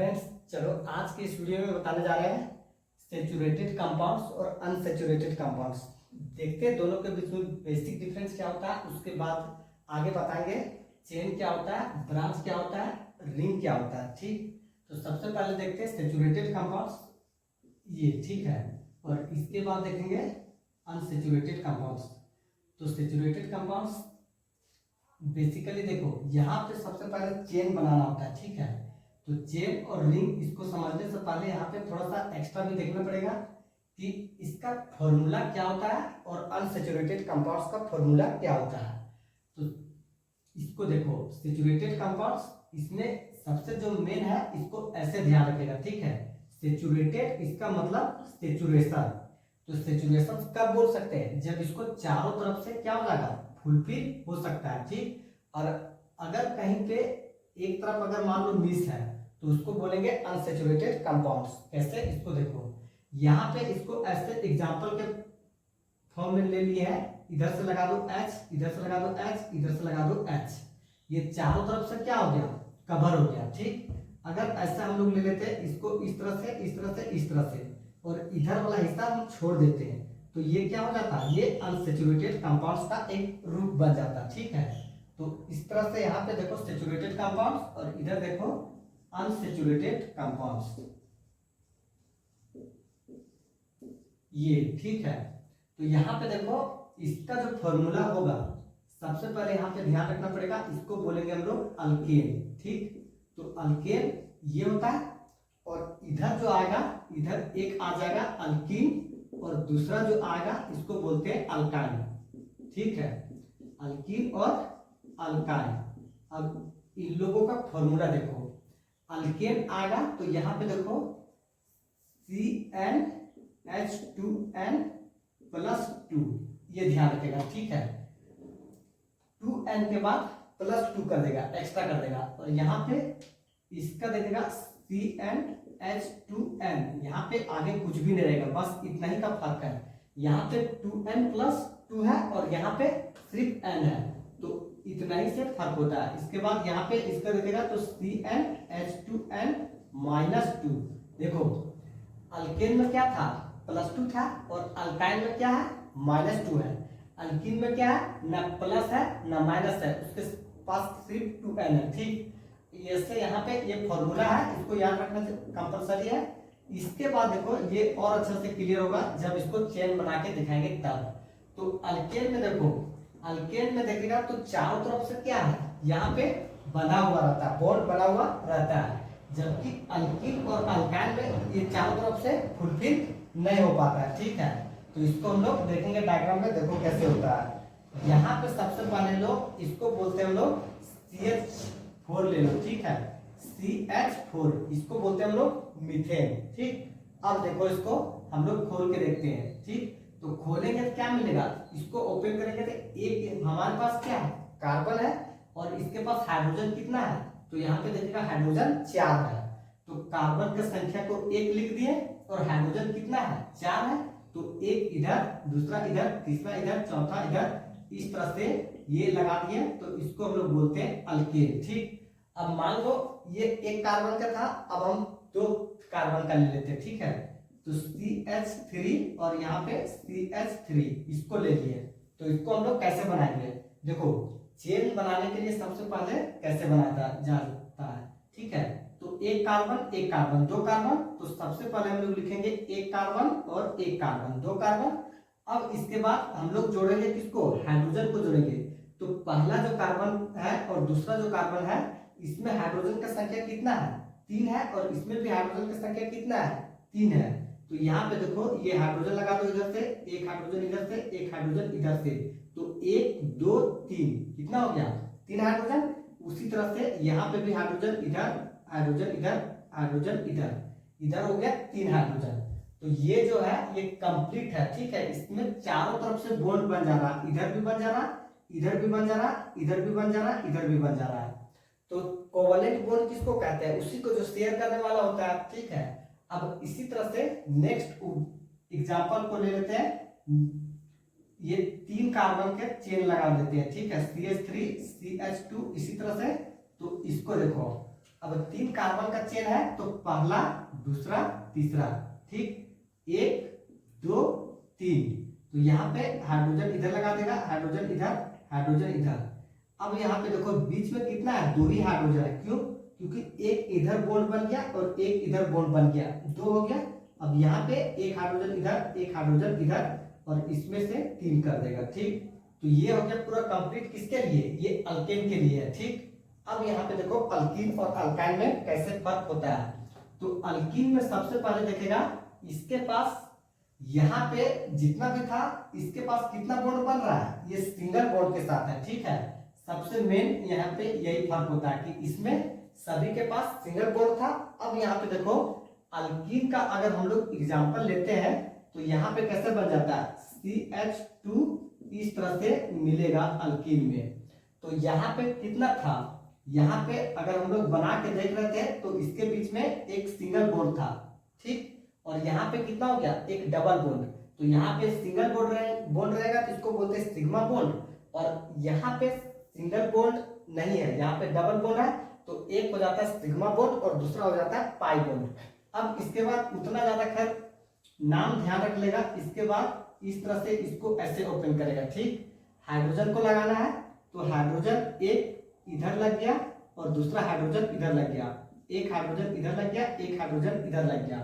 Friends, चलो आज के इस वीडियो में बताने जा रहे हैं सेचुरेटेड कंपाउंड्स और अनसेचुरेटेड कंपाउंड्स। देखते हैं दोनों के बीच में बेसिक डिफरेंस क्या होता है, उसके बाद आगे बताएंगे चेन क्या होता है, ब्रांच क्या होता है, रिंग क्या होता है। ठीक, तो सबसे पहले देखते हैं सेचुरेटेड कंपाउंड्स, ये ठीक है, और इसके बाद देखेंगे अनसेचुरेटेड कंपाउंड्स। तो सेचुरेटेड कंपाउंड्स बेसिकली देखो, यहाँ पे सबसे पहले चेन बनाना होता है। ठीक है, तो चेन और रिंग इसको समझने से पहले यहाँ पे थोड़ा सा एक्स्ट्रा भी देखना पड़ेगा कि इसका फॉर्मूला क्या होता है और अनसेचुरेटेड कंपाउंड्स का फॉर्मूला क्या होता है। तो इसको देखो, सेचुरेटेड कंपाउंड्स, इसमें सबसे जो मेन है इसको ऐसे ध्यान रखेगा। ठीक है, सेचुरेटेड इसका मतलब सेचुरेशन। तो सेचुरेशन कब बोल सकते हैं, जब इसको चारों तरफ से क्या हो जाएगा, फुलफिल हो सकता है। ठीक, और अगर कहीं पे एक तरफ अगर मान लो मिस है तो उसको बोलेंगे अनसेचुरेटेड कंपाउंड्स। कैसे, इसको देखो, यहाँ पे इसको ऐसे एग्जांपल के फॉर्म में ले लिए है। इधर से लगा दो H, इधर से लगा दो H, इधर से लगा दो H, ये चारों तरफ से क्या हो गया, कवर हो गया। ठीक, अगर ऐसा हम लोग ले लेते हैं इसको इस तरह से, इस तरह से, इस तरह से, और इधर वाला हिस्सा हम छोड़ देते हैं, तो ये क्या हो जाता है, ये अनसेचुरेटेड कंपाउंड्स का एक रूप बन जाता है। ठीक है, तो इस तरह से यहाँ पे देखो सेचुरेटेड कंपाउंड्स और इधर देखो अनसेचुरेटेड कंपाउंड्स, ये ठीक है। तो यहाँ पे देखो इसका जो फॉर्मूला होगा, सबसे पहले यहाँ पे ध्यान रखना पड़ेगा, इसको बोलेंगे हम लोग अल्केन। ठीक, तो अल्केन ये होता है, और इधर जो आएगा, इधर एक आ जाएगा अल्कीन, और दूसरा जो आएगा इसको बोलते हैं अल्काइन। ठीक है, अल्कीन और अल्काइन। अब इन लोगों का फॉर्मूला देखो, अल्केन आएगा तो यहाँ पे देखो CnH2n+2, ये ध्यान रखेगा। ठीक है, 2n के बाद +2 कर देगा, एक्स्ट्रा कर देगा, और यहाँ पे इसका देखेगा CnH2n, यहाँ पे आगे कुछ भी नहीं रहेगा, बस इतना ही का फर्क है। यहाँ पे 2n+2 है और यहाँ पे सिर्फ n है, तो इतना ही से फर्क होता है। इसके बाद यहाँ पे इसका देखेगा तो CnH2n-2। देखो, अल्केन में क्या था, +2 था, और अल्काइन में क्या है, -2 है। अल्कीन में क्या है, ना प्लस है ना माइनस है, उसके पास सिर्फ 2n है। ठीक, ऐसे यहाँ पे ये फॉर्मूला है, इसको याद रखना कंपलसरी है। इसके बाद देखो ये और अच्छे से क्लियर होगा जब इसको चेन बना के दिखाएंगे तब। तो अल्केन में देखो, अल्केन में देखिएगा तो चारों तरफ से क्या है, यहाँ पे बना हुआ रहता है, बॉन्ड बना हुआ रहता है, जबकि अल्कीन और अल्काइन में ये चारों तरफ से फुलफिल नहीं हो पाता है। ठीक है, तो इसको हम लोग देखेंगे डायग्राम में, देखो कैसे होता है। यहाँ पे सबसे पहले लोग इसको बोलते हैं हम लोग CH4 ले लो। ठीक है, CH4 इसको बोलते हैं हम लोग मीथेन। ठीक, अब देखो इसको हम लोग खोल के देखते हैं। ठीक, तो खोलेंगे तो क्या मिलेगा, इसको ओपन करेंगे तो एक हमारे पास क्या है, कार्बन है, और इसके पास हाइड्रोजन कितना है, तो यहाँ पे देखिएगा हाइड्रोजन 4 है। तो कार्बन की संख्या को 1 लिख दिए, और हाइड्रोजन कितना है, 4 है, तो एक इधर, दूसरा इधर, तीसरा इधर, चौथा इधर, इस तरह से ये लगा दिए, तो इसको हम लोग बोलते हैं अल्केन। ठीक, अब मान लो ये एक कार्बन का था, अब हम 2 कार्बन का ले लेते हैं। ठीक है, तो CH3 और यहाँ पे CH3 इसको ले लिए, तो इसको हम लोग कैसे बनाएंगे, देखो चेन बनाने के लिए सबसे पहले कैसे बनाता जाता है। ठीक है, तो एक कार्बन एक कार्बन, 2 कार्बन, तो सबसे पहले हम लोग लिखेंगे एक कार्बन और एक कार्बन, 2 कार्बन। अब इसके बाद हम लोग जोड़ेंगे किसको, हाइड्रोजन को जोड़ेंगे। तो पहला जो कार्बन है और दूसरा जो कार्बन है, इसमें हाइड्रोजन का संख्या कितना है, 3 है, और इसमें भी हाइड्रोजन का संख्या कितना है, 3 है। तो यहाँ पे देखो ये हाइड्रोजन लगा दो, इधर से एक हाइड्रोजन, इधर से एक हाइड्रोजन, इधर से, तो 1 2 3 कितना हो गया, 3 हाइड्रोजन। उसी तरह से यहाँ पे भी हाइड्रोजन इधर, हाइड्रोजन इधर, हाइड्रोजन इधर, इधर हो गया 3 हाइड्रोजन। तो ये जो है ये कंप्लीट है। ठीक है, इसमें चारों तरफ से बॉन्ड बन जा रहा, इधर भी बन जा रहा, इधर भी बन जा रहा, इधर भी बन जा रहा, इधर भी बन जा रहा है। तो कोवलेंट बॉन्ड किसको कहते हैं, उसी को जो शेयर करने वाला होता है। ठीक है, अब इसी तरह से नेक्स्ट एग्जांपल को ले लेते हैं, ये 3 कार्बन के चेन लगा देते हैं। ठीक है, CH3 CH2 इसी तरह से। तो इसको देखो, अब 3 कार्बन का चेन है तो पहला, दूसरा, तीसरा, ठीक, 1 2 3। तो यहाँ पे हाइड्रोजन इधर लगा देगा, हाइड्रोजन इधर, हाइड्रोजन इधर। अब यहाँ पे देखो बीच में कितना है, 2 ही हाइड्रोजन है। क्यों? क्योंकि एक इधर बॉन्ड बन गया और एक इधर बॉन्ड बन गया, 2 हो गया। अब यहाँ पे एक हाइड्रोजन इधर, एक हाइड्रोजन इधर, और इसमें से 3 कर देगा, ठीक। तो ये हो गया पूरा कंप्लीट, किसके लिए, ये अल्केन के लिए है, ठीक। अब यहाँ पे देखो अल्कीन और अल्काइन में कैसे फर्क होता है। तो अल्कीन में सबसे पहले देखेगा, इसके पास यहाँ पे जितना भी था, इसके पास कितना बॉन्ड बन रहा है, ये सिंगल बॉन्ड के साथ है, ठीक है। सबसे मेन यहाँ पे यही फर्क होता है कि इसमें सभी के पास सिंगल बॉन्ड था। अब यहाँ पे देखो अल्कीन का अगर हम लोग एग्जांपल लेते हैं तो यहाँ पे कैसे बन जाता है, CH2 इस तरह से मिलेगा अल्कीन में। तो यहाँ पे कितना था, यहाँ पे अगर हम लोग बना के देख रहे थे तो इसके बीच में एक सिंगल बॉन्ड था, ठीक। और यहाँ पे कितना हो गया, एक डबल बॉन्ड। तो यहाँ पे सिंगल बॉन्ड रहेगा तो इसको बोलते हैं सिग्मा बॉन्ड, और यहाँ पे सिंगल बॉन्ड नहीं है, यहाँ पे डबल बॉन्ड है, तो एक हो जाता है सिग्मा बॉन्ड और दूसरा हो जाता है पाई बॉन्ड। अब इसके बाद उतना ज्यादा खैर नाम ध्यान रख लेगा। इसके बाद इस तरह से इसको ऐसे ओपन करेगा, ठीक। हाइड्रोजन को लगाना है तो हाइड्रोजन एक इधर लग गया और दूसरा हाइड्रोजन इधर लग गया, एक हाइड्रोजन इधर लग गया, एक हाइड्रोजन इधर लग गया।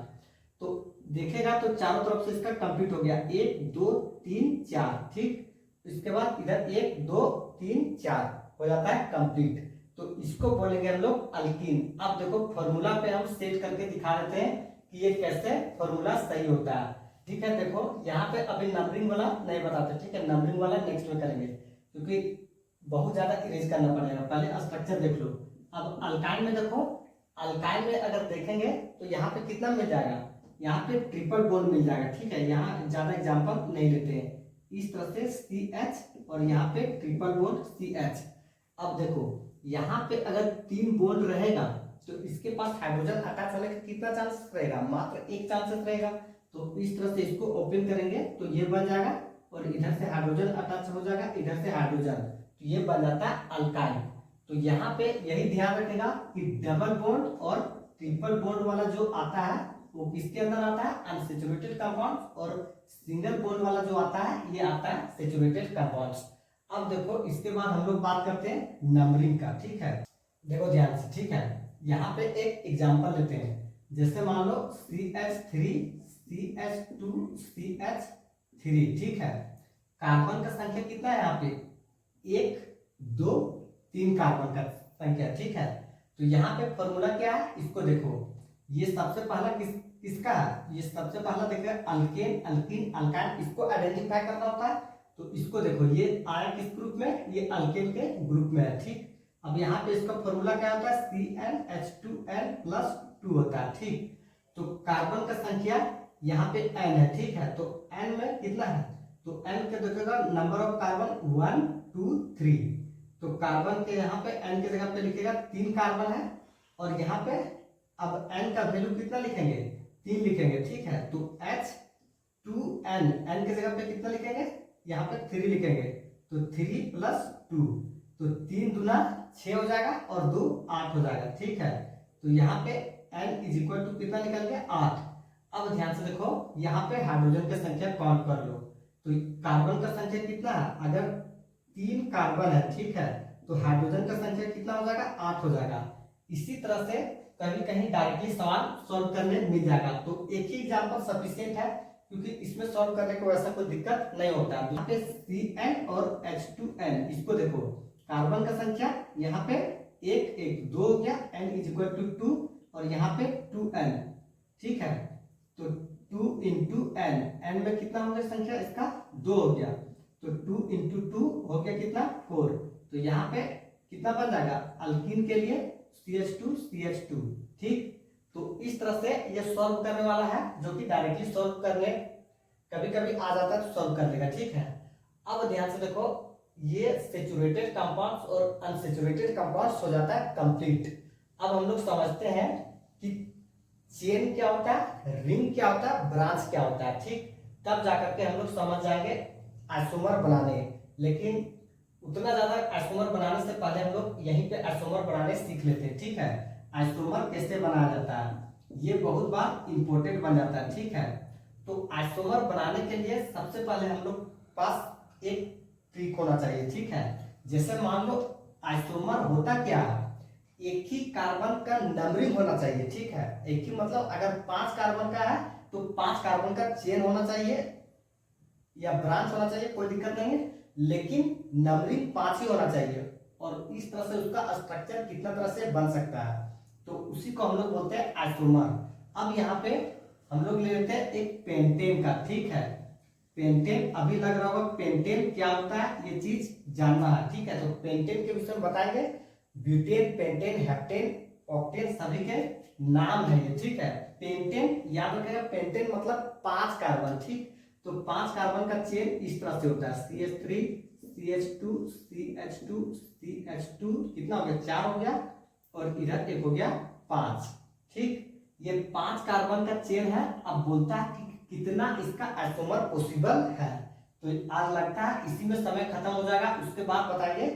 तो देखेगा तो चारों तरफ से इसका कंप्लीट हो गया, 1 2 3 4, ठीक। इसके बाद इधर 1 2 3 4 हो जाता है कंप्लीट। तो इसको बोलेंगे हम लोग अल्कीन। अब देखो फॉर्मूला पे हम सेट करके दिखा देते हैं कि ये कैसे फॉर्मूला सही होता है, ठीक है। देखो यहाँ पे अभी नंबरिंग वाला नहीं बताते, ठीक है, नंबरिंग वाला नेक्स्ट में करेंगे क्योंकि बहुत ज्यादा इरेज करना पड़ेगा, पहले स्ट्रक्चर देख लो। अब अल्काइन में देखो, अल्काइन में अगर देखेंगे तो यहाँ पे कितना मिल जाएगा, यहाँ पे ट्रिपल बॉन्ड मिल जाएगा, ठीक है। यहाँ ज्यादा एग्जांपल नहीं लेते हैं, इस तरह से CH और यहाँ पे ट्रिपल बॉन्ड CH। अब देखो यहाँ पे अगर 3 बॉन्ड रहेगा तो इसके पास हाइड्रोजन अटैच होने का कितना चांस रहेगा, मात्र 1 चांसेस रहेगा। तो इस तरह से इसको ओपन करेंगे तो ये बन जाएगा, और इधर से हाइड्रोजन अटैच हो जाएगा, इधर से हाइड्रोजन, तो ये बन जाता है अल्काइन। तो यहाँ पे यही ध्यान रखेगा कि डबल बॉन्ड और ट्रिपल बॉन्ड वाला जो आता है वो किसके अंदर आता है, अनसैचुरेटेड कंपाउंड्स, और सिंगल बॉन्ड वाला जो आता है ये आता है सैचुरेटेड कंपाउंड्स। अब देखो इसके बाद हम लोग बात करते हैं नंबरिंग का, ठीक है। देखो ध्यान से, ठीक है। यहाँ पे एक एग्जांपल लेते हैं, जैसे मान लो CH3 CH2 CH3, ठीक है। कार्बन का संख्या कितना है यहाँ पे, 1 2 3 कार्बन का संख्या, ठीक है। तो यहाँ पे फॉर्मूला क्या है, इसको देखो, ये सबसे पहला किसका है, ये सबसे पहला देखो अल्केन अल्कीन अल्काइन, इसको आइडेंटिफाई करना होता है। तो इसको देखो ये आया किस ग्रुप में, ये अल्केन के ग्रुप में है, ठीक। अब यहाँ पे इसका फॉर्मूला क्या होता है, CnH2n+2 होता है, ठीक। तो कार्बन का संख्या यहाँ पे n है, ठीक है। तो n में कितना है, तो n के देखेगा नंबर ऑफ कार्बन 1 2 3। तो कार्बन के यहाँ पे n के जगह पे लिखेगा 3 कार्बन है, और यहाँ पे अब n का वैल्यू कितना लिखेंगे, 3 लिखेंगे, ठीक है। तो H2n, n के जगह पे कितना लिखेंगे, यहाँ पे 3 लिखेंगे, तो 3 + 2, तो 3 दूना 6 हो जाएगा और 2 8 हो जाएगा, ठीक है। तो यहाँ पे n = कितना निकल गया, 8। अब ध्यान से देखो यहाँ पे हाइड्रोजन की संख्या काउंट कर लो, तो कार्बन का संख्या कितना है, अगर 3 कार्बन है, ठीक है, तो हाइड्रोजन का संख्या कितना हो जाएगा, 8 हो जाएगा। इसी तरह से कहीं कहीं डायरेक्टली सवाल सॉल्व करने मिल जाएगा। तो एक ही एग्जांपल सफिशिएंट है क्योंकि इसमें सॉल्व करने को वैसा कोई दिक्कत नहीं होता। यहाँ पे Cn और H2n, इसको देखो, कार्बन का संख्या यहाँ पे 1 1 2 हो गया, n = 2, और यहाँ पे 2n, ठीक है। तो 2 × n, n में कितना हो गया संख्या इसका, 2 हो गया, तो 2 × 2 हो गया कितना, 4। तो यहाँ पे कितना बन जाएगा, अल्कीन के लिए CH2 CH2, ठीक। तो इस तरह से ये सॉल्व करने वाला है, जो कि डायरेक्टली सॉल्व करने कभी कभी आ जाता है तो सॉल्व कर लेगा, ठीक है। अब ध्यान से देखो, ये सैचुरेटेड कंपाउंड्स और अनसैचुरेटेड कंपाउंड्स हो जाता है कंप्लीट। अब हम लोग समझते हैं कि चेन क्या होता है, रिंग क्या होता है, ब्रांच क्या होता है, ठीक। तब जाकर के हम लोग समझ जाएंगे आइसोमर बनाने। लेकिन उतना ज्यादा आइसोमर बनाने से पहले हम लोग यहीं पे आइसोमर बनाने सीख लेते हैं, ठीक है। आइसोमर कैसे बनाया जाता है, ये बहुत बार इंपॉर्टेंट बन जाता है। ठीक है, तो आइसोमर बनाने के लिए सबसे पहले हम लोग पास एक ट्रिक होना चाहिए। ठीक है, जैसे मान लो आइसोमर होता क्या है, एक ही कार्बन का नंबरिंग होना चाहिए। ठीक है, एक ही मतलब अगर 5 कार्बन का है तो 5 कार्बन का चेन होना चाहिए या ब्रांच होना चाहिए, कोई दिक्कत नहीं है, लेकिन नंबरिंग 5 ही होना चाहिए। और इस तरह से उसका स्ट्रक्चर कितना तरह से बन सकता है, तो उसी को हम लोग बोलते हैं आइसोमर। अब यहाँ पे हम लोग ले लेते हैं एक पेंटेन का। ठीक है, पेंटेन अभी लग रहा होगा पेंटेन क्या होता है, ये चीज जानना है। ठीक है, तो पेंटेन के विषय में बताएंगे। ब्यूटेन, पेंटेन, हेप्टेन, ऑक्टेन सभी के नाम है ये। ठीक है, पेंटेन याद रखिएगा, पेंटेन मतलब 5 कार्बन। ठीक, तो 5 कार्बन का चेन इस तरह से होता है, CH3 CH2 CH2 CH2, कितना हो गया, 4 हो गया, और इधर एक हो गया 5। ठीक, ये 5 कार्बन का चेन है। अब बोलता है कि कितना इसका आइसोमर पॉसिबल है। तो आज लगता है इसी में समय खत्म हो जाएगा, उसके बाद बताएंगे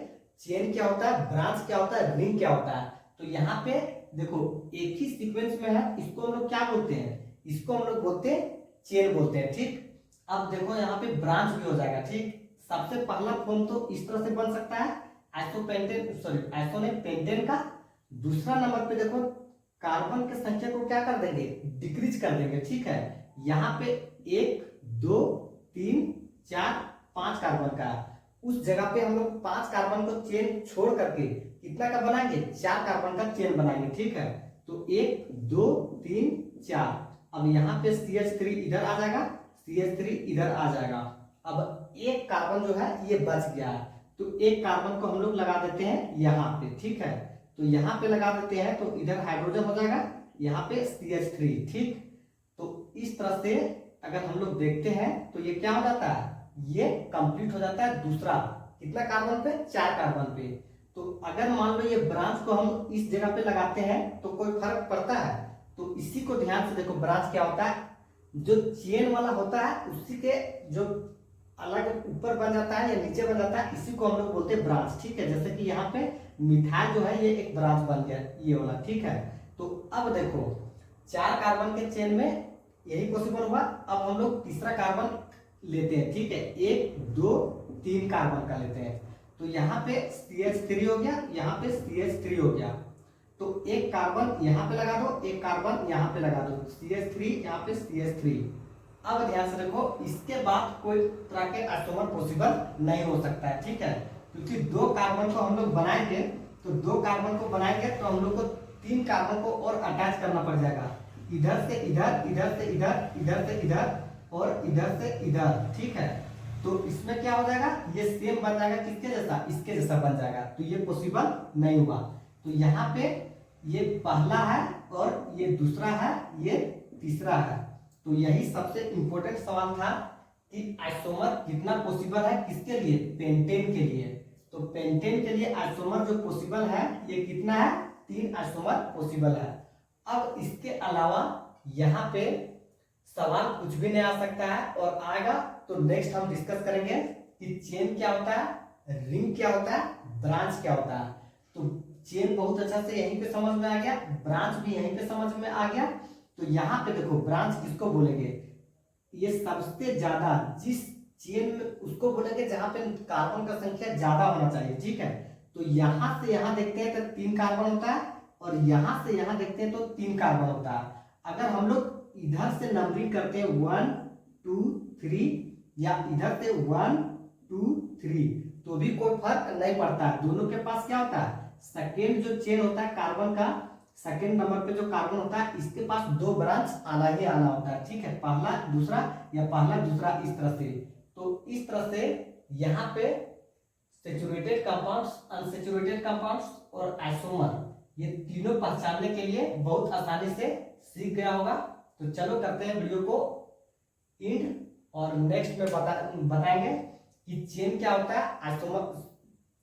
चेन क्या होता है, ब्रांच क्या होता है, रिंग क्या होता है। तो यहाँ पे देखो एक ही सीक्वेंस में है, इसको हम लोग क्या बोलते हैं, इसको हम लोग बोलते हैं चेन बोलते हैं। ठीक, अब देखो यहाँ पे ब्रांच भी हो जाएगा। ठीक, सबसे पहला फॉर्म तो इस तरह से बन सकता है, आइसोपेंटेन का। दूसरा नंबर पे देखो कार्बन की संख्या को क्या कर देंगे, डिक्रीज कर देंगे। ठीक है, यहाँ पे 1 2 3 4 5 कार्बन का, उस जगह पे हम लोग 5 कार्बन को चेन छोड़ करके कितना का बनाएंगे, 4 कार्बन का चेन बनाएंगे। ठीक है, तो 1 2 3 4। अब यहाँ पे CH3 इधर आ जाएगा, CH3 इधर आ जाएगा। अब एक कार्बन जो है ये बच गया है, तो एक कार्बन को हम लोग लगा देते हैं यहाँ पे। ठीक है, तो यहाँ पे लगा देते हैं, तो इधर हाइड्रोजन हो जाएगा, यहाँ पे CH3। ठीक, तो इस तरह से अगर हम लोग देखते हैं तो ये क्या हो जाता है, ये कंप्लीट हो जाता है दूसरा कितना कार्बन पे, 4 कार्बन पे। तो अगर मान लो ये ब्रांच को हम इस जगह पे लगाते हैं तो कोई फर्क पड़ता है, तो इसी को ध्यान से देखो। ब्रांच क्या होता है, जो चेन वाला होता है उसी के जो अलग ऊपर बन जाता है या नीचे बन जाता है, इसी को हम लोग बोलते हैं ब्रांच। ठीक है, जैसे कि यहाँ पे मिथाइल जो है ये एक ब्रांच बन गया, ये वाला। ठीक है, तो अब देखो 4 कार्बन के चेन में यही पॉसिबल हुआ। अब हम लोग तीसरा कार्बन लेते हैं। ठीक है, 1 2 3 कार्बन का लेते हैं, तो यहाँ पे CH3 हो गया, यहाँ पे CH3 हो गया, तो एक कार्बन यहाँ पे लगा दो, एक कार्बन यहाँ पे लगा दो, CH3 यहाँ पे CH3। अब ध्यान से देखो, इसके बाद कोई तरह के आइसोमर पॉसिबल नहीं हो सकता है। ठीक है, क्योंकि 2 कार्बन को हम लोग बनाएंगे, तो 2 कार्बन को बनाएंगे तो हम लोग को 3 कार्बन को और अटैच करना पड़ जाएगा, इधर से इधर, इधर से इधर, इधर से इधर, और इधर से इधर। ठीक है, तो इसमें क्या हो जाएगा, ये सेम बन जाएगा, किसके जैसा, इसके जैसा बन जाएगा, तो ये पॉसिबल नहीं हुआ। तो यहाँ पे ये पहला है और ये दूसरा है, ये तीसरा है। तो यही सबसे इंपॉर्टेंट सवाल था कि आइसोमर कितना पॉसिबल है, किसके लिए, पेंटेन के लिए। तो पेंटेन के लिए आइसोमर जो पॉसिबल है ये कितना है, 3 आइसोमर पॉसिबल है। अब इसके अलावा यहाँ पे सवाल कुछ भी नहीं आ सकता है, और आएगा तो नेक्स्ट हम डिस्कस करेंगे कि चेन क्या होता है, रिंग क्या होता है, ब्रांच क्या होता है। तो चेन बहुत अच्छा से यहीं पे समझ में आ गया, ब्रांच भी यहीं पे समझ में आ गया। तो यहाँ पे देखो ब्रांच किसको बोलेंगे, ये सबसे ज्यादा जिस चेन में उसको बोलेंगे जहां पे कार्बन का संख्या ज्यादा होना चाहिए। ठीक है, तो यहां से यहां देखते हैं तो 3 कार्बन होता है, और यहां से यहां देखते हैं तो 3 कार्बन होता है। अगर हम लोग इधर से नंबरिंग करते हैं 1 2 3, या इधर से 1 2 3, तो भी कोई फर्क नहीं पड़ता है। दोनों के पास क्या होता है, सेकेंड जो चेन होता है कार्बन का, सेकेंड नंबर पे जो कार्बन होता है इसके पास 2 ब्रांच आना ही आना होता है। ठीक है, पहला दूसरा या पहला दूसरा, इस तरह से। तो इस तरह से यहाँ पे सैचुरेटेड कंपाउंड्स, अनसैचुरेटेड कंपाउंड्स और आइसोमर, ये तीनों पहचानने के लिए बहुत आसानी से सीख गया होगा। तो चलो करते हैं वीडियो को एंड, और नेक्स्ट में बताएंगे कि चेन क्या होता है, आइसोमर,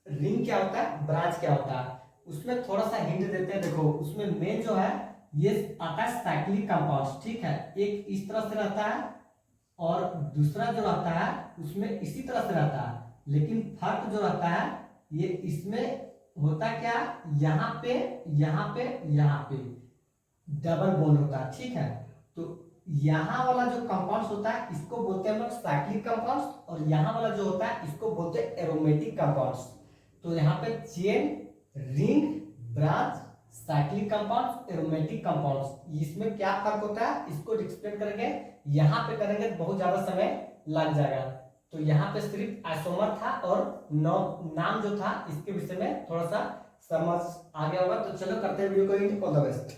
रिंग क्या होता है, ब्रांच क्या होता है। उसमें थोड़ा सा हिंट देते हैं। देखो उसमें मेन जो है ये आता है साइक्लिक कंपाउंड्स। ठीक है, एक इस तरह से रहता है और दूसरा जो रहता है उसमें इसी तरह से रहता है, लेकिन फर्क जो रहता है ये इसमें होता क्या, यहाँ पे यहाँ पे यहाँ पे डबल बॉन्ड होता है, ठीक है। तो यहाँ वाला जो कंपाउंड्स होता है इसको बोलते हैं हम लोग साइक्लिक कंपाउंड्स, और यहाँ वाला जो होता है इसको बोलते हैं एरोमेटिक कंपाउंड्स। तो यहाँ पे chain, ring, branch, cyclic compounds, aromatic compounds, इसमें क्या फर्क होता है इसको एक्सप्लेन करेंगे। यहाँ पे करेंगे तो बहुत ज्यादा समय लग जाएगा। तो यहाँ पे सिर्फ आइसोमर था और नाम जो था इसके विषय में थोड़ा सा समझ आ गया होगा। तो चलो करते हैं वीडियो को, ऑल द बेस्ट।